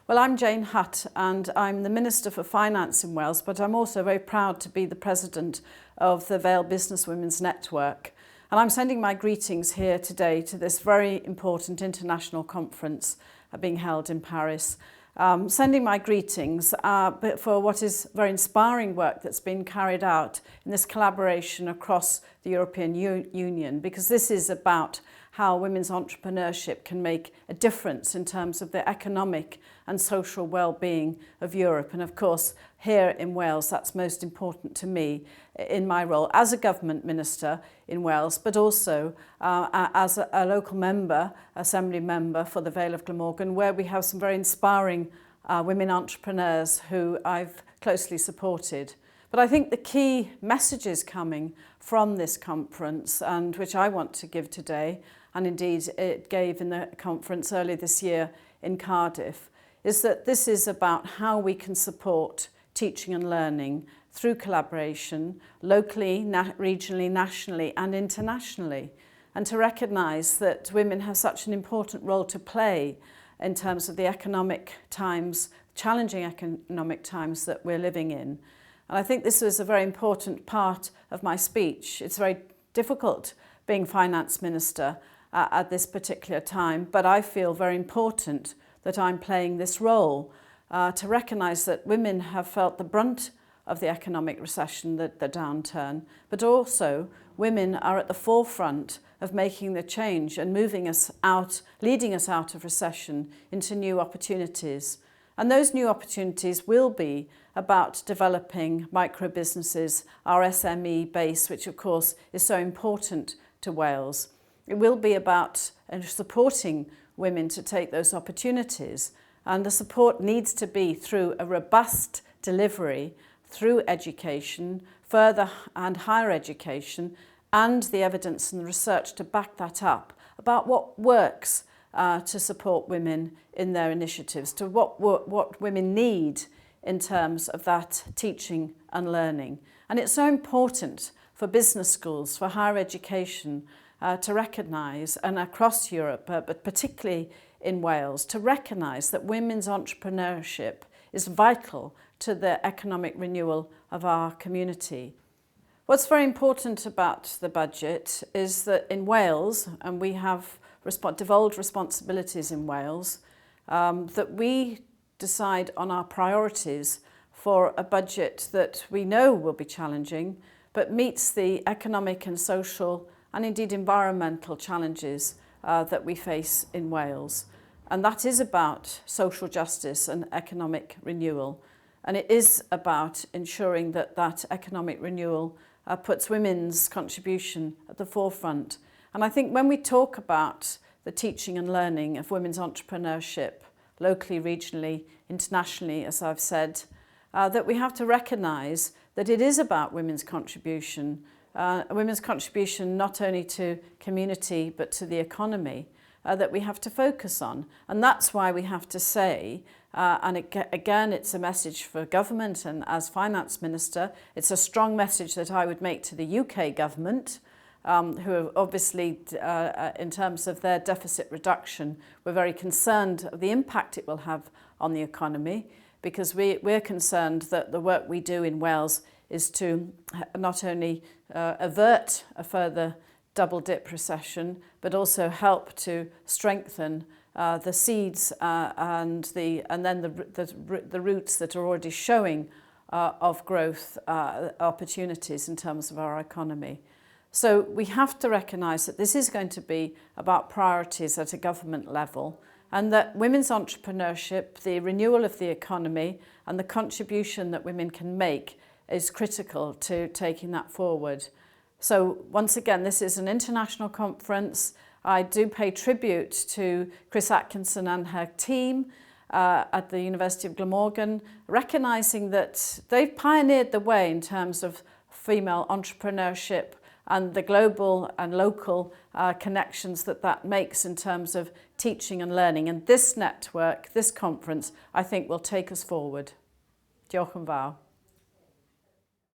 Well, I'm Jane Hutt and I'm the Minister for Finance in Wales, but I'm also very proud to be the President of the Vale Businesswomen's Network. And I'm sending my greetings here today to this very important international conference being held in Paris. Sending my greetings for what is very inspiring work that's been carried out in this collaboration across the European Union, because this is about how women's entrepreneurship can make a difference in terms of the economic and social well-being of Europe. And of course, here in Wales, that's most important to me in my role as a government minister in Wales, but also as a local member, assembly member for the Vale of Glamorgan, where we have some very inspiring women entrepreneurs who I've closely supported. But I think the key messages coming from this conference, and which I want to give today, and indeed it gave in the conference earlier this year in Cardiff, is that this is about how we can support teaching and learning through collaboration, locally, regionally, nationally and internationally, and to recognise that women have such an important role to play in terms of the economic times, challenging economic times that we're living in. And I think this was a very important part of my speech. It's very difficult being Finance Minister at this particular time, but I feel very important that I'm playing this role to recognise that women have felt the brunt of the economic recession, the downturn, but also women are at the forefront of making the change and moving us out, leading us out of recession into new opportunities. And those new opportunities will be about developing micro businesses, our SME base, which of course is so important to Wales. It will be about supporting women to take those opportunities, and the support needs to be through a robust delivery, through education, further and higher education, and the evidence and the research to back that up about what works to support women in their initiatives, to what women need in terms of that teaching and learning. And it's so important for business schools, for higher education, to recognise, and across Europe, but particularly in Wales, to recognise that women's entrepreneurship is vital to the economic renewal of our community. What's very important about the budget is that in Wales, and we have devolved responsibilities in Wales, that we decide on our priorities for a budget that we know will be challenging, but meets the economic and social and indeed environmental challenges that we face in Wales. And that is about social justice and economic renewal. And it is about ensuring that that economic renewal puts women's contribution at the forefront. And I think when we talk about the teaching and learning of women's entrepreneurship, locally, regionally, internationally, as I've said, that we have to recognise that it is about women's contribution not only to community but to the economy, that we have to focus on. And that's why we have to say, again, it's a message for government, and as Finance Minister, it's a strong message that I would make to the UK government, who are obviously, in terms of their deficit reduction, we're very concerned of the impact it will have on the economy, because we're concerned that the work we do in Wales is to not only avert a further double-dip recession, but also help to strengthen the seeds and then the roots that are already showing of growth opportunities in terms of our economy. So we have to recognise that this is going to be about priorities at a government level, and that women's entrepreneurship, the renewal of the economy and the contribution that women can make is critical to taking that forward. So once again, this is an international conference. I do pay tribute to Chris Atkinson and her team at the University of Glamorgan, recognising that they've pioneered the way in terms of female entrepreneurship and the global and local connections that makes in terms of teaching and learning. And this network, this conference, I think will take us forward. Diolch yn fawr.